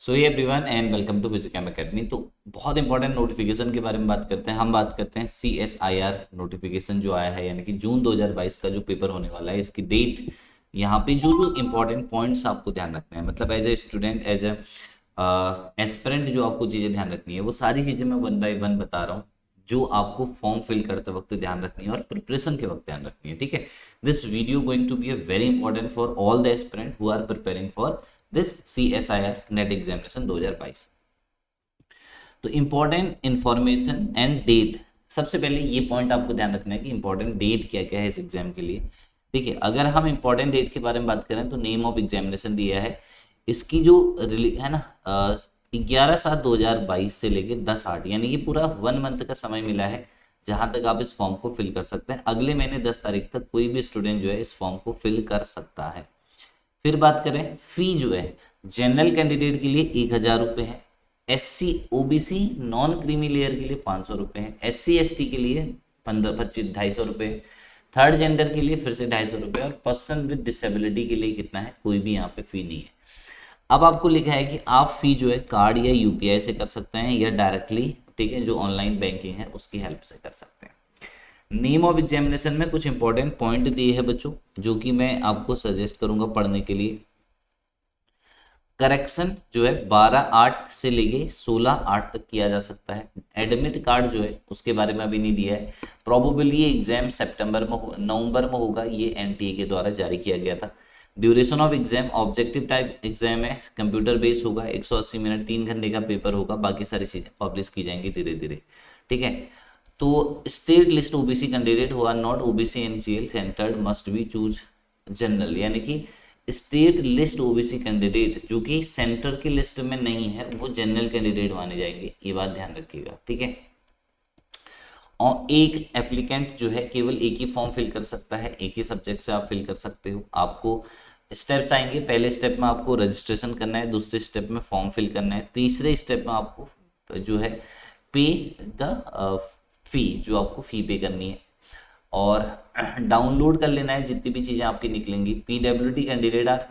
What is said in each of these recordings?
सो ये everyone and welcome to फिजिकैम academy. तो बहुत इंपॉर्टेंट नोटिफिकेशन के बारे में बात करते हैं। हम बात करते हैं CSIR नोटिफिकेशन जो आया है, यानी कि जून 2022 का जो पेपर होने वाला है, इसकी डेट। यहाँ पे जो जो इंपॉर्टेंट पॉइंट्स आपको ध्यान रखने हैं, मतलब as a student, as a aspirant, जो आपको चीज़ें ध्यान रखनी है वो सारी चीज़ें मैं वन बाय वन बता रहा हूँ, जो आपको फॉर्म फिल करते वक्त ध्यान रखनी है और प्रिपरेशन के वक्त ध्यान रखनी है। ठीक है, this video going to be a very important for all the aspirant who are preparing for this CSIR net examination 2022। तो इंपॉर्टेंट इंफॉर्मेशन एंड डेट, सबसे पहले ये पॉइंट आपको ध्यान रखना है कि इंपॉर्टेंट डेट क्या क्या है इस एग्जाम के लिए। देखिए, अगर हम इंपॉर्टेंट डेट के बारे में बात करें तो नेम ऑफ एग्जामिनेशन दिया है, इसकी जो है ना 11/7/2022 से लेके 10/8, यानी कि पूरा 1 मंथ का समय मिला है जहां तक आप इस फॉर्म को फिल कर सकते हैं। अगले महीने 10 तारीख तक कोई भी स्टूडेंट जो है इस फॉर्म को फिल कर सकता है। फिर बात करें, फी जो है जनरल कैंडिडेट के लिए 1,000 रुपये है, SC OBC non creamy layer के लिए 500 रुपये है, SC ST के लिए 250 थर्ड जेंडर के लिए फिर से 250 रुपये, और पर्सन विद डिसेबिलिटी के लिए कितना है, कोई भी यहाँ पे फी नहीं है। अब आपको लिखा है कि आप फी जो है कार्ड या UPI से कर सकते हैं या डायरेक्टली, ठीक है, जो ऑनलाइन बैंकिंग है उसकी हेल्प से कर सकते हैं। नेम ऑफ एग्जामिनेशन में कुछ इंपॉर्टेंट पॉइंट दिए हैं बच्चों, जो कि मैं आपको सजेस्ट करूंगा पढ़ने के लिए। करेक्शन जो है 12/8 से लेके 16/8 तक किया जा सकता है। एडमिट कार्ड जो है उसके बारे में अभी नहीं दिया है। प्रोबेबली ये एग्जाम नवंबर में होगा, ये NTA के द्वारा जारी किया गया था। Duration of exam objective type exam है, कंप्यूटर बेस्ड होगा, 180 मिनट, 3 घंटे का पेपर होगा। बाकी सारी चीज़ें पब्लिश की जाएंगी धीरे धीरे। ठीक है, तो state list OBC candidate who are not OBC NCL centred must be choose general, यानी कि स्टेट लिस्ट OBC कैंडिडेट जो कि सेंटर की लिस्ट में नहीं है वो जनरल कैंडिडेट माने जाएंगे, ये बात ध्यान रखिएगा। ठीक है, और एक एप्लीकेंट जो है केवल एक ही फॉर्म फिल कर सकता है, एक ही सब्जेक्ट से आप फिल कर सकते हो। आपको स्टेप्स आएंगे, पहले स्टेप में आपको रजिस्ट्रेशन करना है, दूसरे स्टेप में फॉर्म फिल करना है, तीसरे स्टेप में आपको जो है पे द फी, जो आपको फी पे करनी है और डाउनलोड कर लेना है जितनी भी चीज़ें आपकी निकलेंगी। PWD candidate are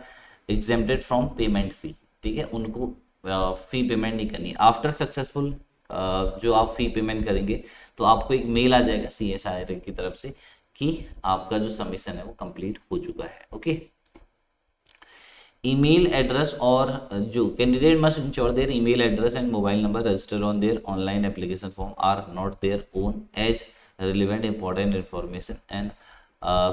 exempted from payment fee, ठीक है, उनको फी पेमेंट नहीं करनी है। आफ्टर सक्सेसफुल जो आप फी पेमेंट करेंगे तो आपको एक मेल आ जाएगा CSIR की तरफ से कि आपका जो सबमिशन है वो कंप्लीट हो चुका है। ओके, ईमेल एड्रेस और जो candidate must ensure their email address and mobile number registered on their online application form are not their own as relevant important information and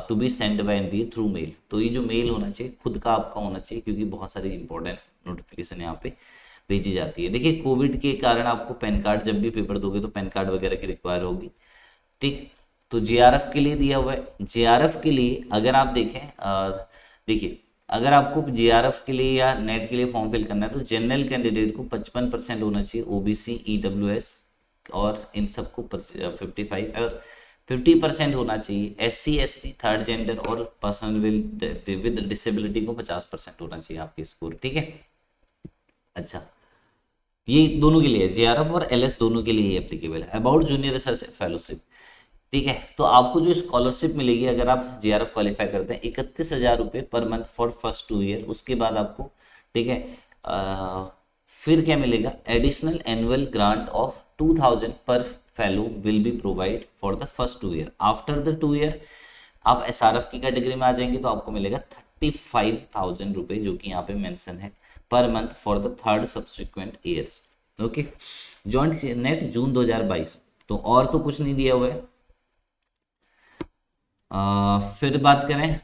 to be send by NTA through mail. तो ये जो mail होना चाहिए खुद का आपका होना चाहिए, क्योंकि बहुत सारी इंपॉर्टेंट नोटिफिकेशन यहाँ पे भेजी जाती है। देखिए, कोविड के कारण आपको पैन कार्ड, जब भी पेपर दोगे तो पैन कार्ड वगैरह की रिक्वायर होगी। ठीक, तो JRF के लिए दिया हुआ है। JRF के लिए अगर आप देखें, देखिए, अगर आपको JRF के लिए या नेट के लिए फॉर्म फिल करना है तो जनरल कैंडिडेट को 55% होना चाहिए, OBC EWS और इन सबको 55 और 50% होना चाहिए, SC ST थर्ड जेंडर और पर्सन विद डिसेबिलिटी को 50% होना चाहिए आपके स्कोर। ठीक है, अच्छा, ये दोनों के लिए JRF और LS दोनों के लिए एप्लीकेबल है। अबाउट जूनियर रिसर्च फेलोशिप, ठीक है, तो आपको जो स्कॉलरशिप मिलेगी अगर आप JRF क्वालिफाई करते हैं, 31,000 रुपये पर मंथ फॉर फर्स्ट 2 ईयर। उसके बाद आपको, ठीक है, फिर क्या मिलेगा, एडिशनल एनुअल ग्रांट ऑफ 2,000 पर fellow will be provide for the first 2 year. After the 2 year आप SRF की कैटेगरी में आ जाएंगे तो आपको मिलेगा 35,000 रुपये, जो कि यहाँ पे मेंशन है, per month for the third subsequent years. Okay, joint NET June 2022। तो और तो कुछ नहीं दिया हुआ है। फिर बात करें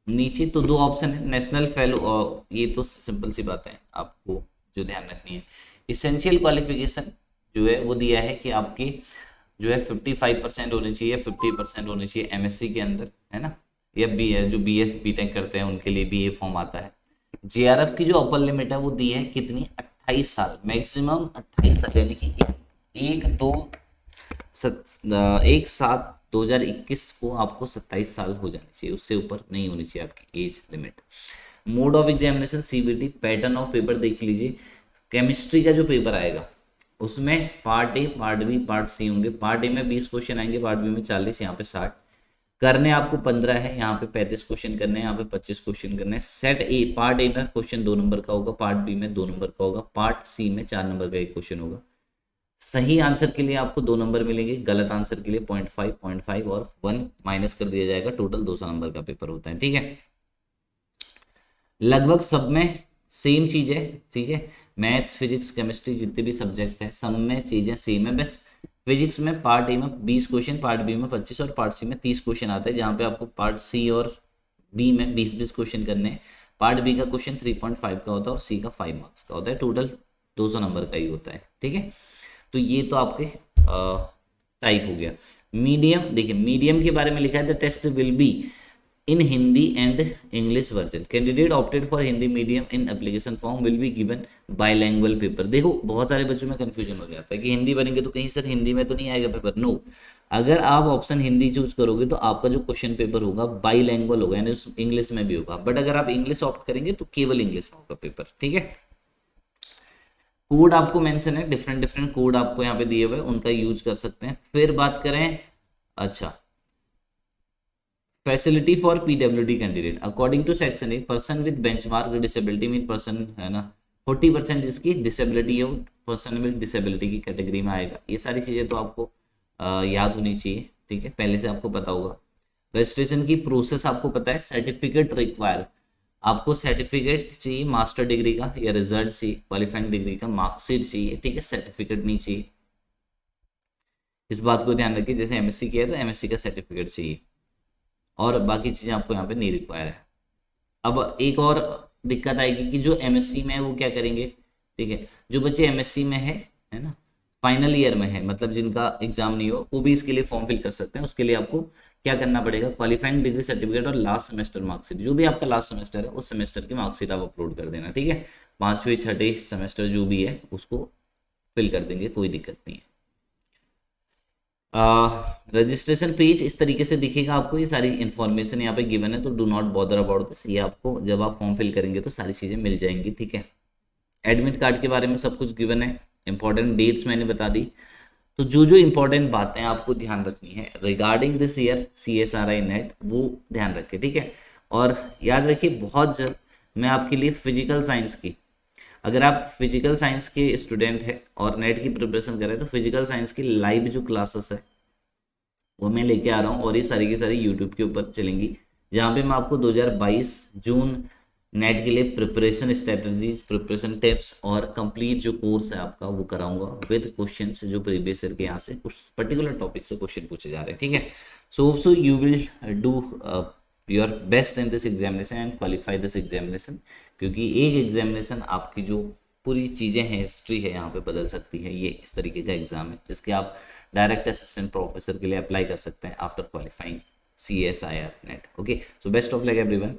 नीचे, तो 2 ऑप्शन है, नेशनल फेलो, और ये तो सिंपल सी बात है, आपको जो ध्यान रखनी है। इसेंशियल क्वालिफिकेशन जो है वो दिया है कि आपकी जो है 55% होनी चाहिए, 50% होनी चाहिए MSc के अंदर, है ना, या जो BS BTech करते हैं उनके लिए भी ये फॉर्म आता है। JRF की जो अपर लिमिट है वो दी है कितनी, 28 साल, मैक्सिमम 28 साल, यानी कि 1/7/2021 को आपको 27 साल हो जानी चाहिए, उससे ऊपर नहीं होनी चाहिए आपकी age limit. Mode of examination CBT। Pattern of paper देख लीजिए, केमिस्ट्री का जो पेपर आएगा उसमें part A, part B, part C होंगे। पार्ट A में 20 क्वेश्चन आएंगे, पार्ट B में 40, यहाँ पे 60। करने आपको 15 है, यहाँ पे 35 क्वेश्चन करने हैं, यहाँ पे 25 क्वेश्चन करने हैं। सेट ए पार्ट ए में क्वेश्चन 2 नंबर का होगा, पार्ट बी में 2 नंबर का होगा, पार्ट सी में 4 नंबर का एक क्वेश्चन होगा। सही आंसर के लिए आपको 2 नंबर मिलेंगे, गलत आंसर के लिए 0.5 और 1 माइनस कर दिया जाएगा। टोटल 200 नंबर का पेपर होता है, ठीक है। लगभग सब में सेम चीज है, ठीक है। मैथ्स, फिजिक्स, केमिस्ट्री जितने भी सब्जेक्ट हैं सब में चीजें सेम है। बस फिजिक्स में पार्ट ए में 20 क्वेश्चन, पार्ट बी में 25 और पार्ट सी में 30 क्वेश्चन आते हैं, जहाँ पे आपको पार्ट सी और बी में 20-20 क्वेश्चन करने हैं। पार्ट बी का क्वेश्चन 3.5 का होता है और सी का 5 मार्क्स का होता है। टोटल 200 नंबर का ही होता है, ठीक है। तो ये तो आपके टाइप हो गया। मीडियम, देखिए मीडियम के बारे में लिखा है the test will be in Hindi and English version. Candidate opted for Hindi medium in application form will be given bilingual paper. देखो बहुत सारे बच्चों में कंफ्यूजन हो जाता है कि हिंदी बनेंगे तो कहीं सर हिंदी में तो नहीं आएगा पेपर। नो, अगर आप ऑप्शन हिंदी चूज करोगे तो आपका जो क्वेश्चन पेपर होगा बाईलैंग्वेज होगा, यानी इंग्लिश में भी होगा। बट अगर आप इंग्लिश ऑप्ट करेंगे तो केवल इंग्लिश में होगा पेपर, ठीक है। कोड आपको मेंशन है, डिफरेंट डिफरेंट कोड आपको यहाँ पे दिए हुए, उनका यूज कर सकते हैं। फिर बात करें, अच्छा, facility for PWD candidate according to section 8 person with benchmark disability mean person है ना 40% जिसकी डिसेबिलिटी है पर्सन विद डिसेबिलिटी की कैटेगरी में आएगा। ये सारी चीज़ें तो आपको याद होनी चाहिए, ठीक है, पहले से आपको पता होगा। रजिस्ट्रेशन की प्रोसेस आपको पता है। सर्टिफिकेट रिक्वायर, आपको सर्टिफिकेट चाहिए मास्टर डिग्री का या रिजल्ट चाहिए, क्वालिफाइंग डिग्री का मार्कशीट चाहिए, ठीक है, सर्टिफिकेट नहीं चाहिए। इस बात को ध्यान रखिए, जैसे एमएससी किया तो एमएससी का सर्टिफिकेट चाहिए और बाकी चीज़ें आपको यहाँ पे नहीं रिक्वायर है। अब एक और दिक्कत आएगी कि जो एमएससी में है वो क्या करेंगे, ठीक है, जो बच्चे एमएससी में है ना, फाइनल ईयर में है, मतलब जिनका एग्जाम नहीं हो, वो भी इसके लिए फॉर्म फिल कर सकते हैं। उसके लिए आपको क्या करना पड़ेगा, क्वालिफाइंग डिग्री सर्टिफिकेट और लास्ट सेमेस्टर मार्कशीट, जो भी आपका लास्ट सेमेस्टर है उस सेमेस्टर की मार्कशीट आप अपलोड कर देना, ठीक है। 5वें 6ठे सेमेस्टर जो भी है उसको फिल कर देंगे, कोई दिक्कत नहीं है। रजिस्ट्रेशन पेज इस तरीके से दिखेगा आपको, ये सारी इन्फॉर्मेशन यहाँ पे गिवन है, तो do not bother about this. ये आपको जब आप फॉर्म फिल करेंगे तो सारी चीज़ें मिल जाएंगी, ठीक है। एडमिट कार्ड के बारे में सब कुछ गिवन है, इंपॉर्टेंट डेट्स मैंने बता दी। तो जो जो इंपॉर्टेंट बातें आपको ध्यान रखनी है regarding this year CSRI net, वो ध्यान रखें, ठीक है। और याद रखिए बहुत जल्द मैं आपके लिए फिजिकल साइंस की, अगर आप फिजिकल साइंस के स्टूडेंट हैं और नेट की प्रिपरेशन कर रहे हैं तो फिजिकल साइंस की लाइव जो क्लासेस है वो मैं लेके आ रहा हूँ, और ये सारी की सारी यूट्यूब के ऊपर चलेंगी, जहाँ पे मैं आपको 2022 जून नेट के लिए प्रिपरेशन स्ट्रेटजीज, प्रिपरेशन टिप्स और कंप्लीट जो कोर्स है आपका वो कराऊंगा विद क्वेश्चंस जो प्रीवियस ईयर के यहाँ से कुछ पर्टिकुलर टॉपिक से क्वेश्चन पूछे जा रहे हैं, ठीक है। So hope so you will do your best in this examination and qualify this examination, क्योंकि एक एग्जामिनेशन आपकी जो पूरी चीज़ें हैं, हिस्ट्री है, यहाँ पे बदल सकती है। ये इस तरीके का एग्जाम है जिसके आप डायरेक्ट असिस्टेंट प्रोफेसर के लिए अप्लाई कर सकते हैं after qualifying CSIR net. Okay, so best of luck everyone.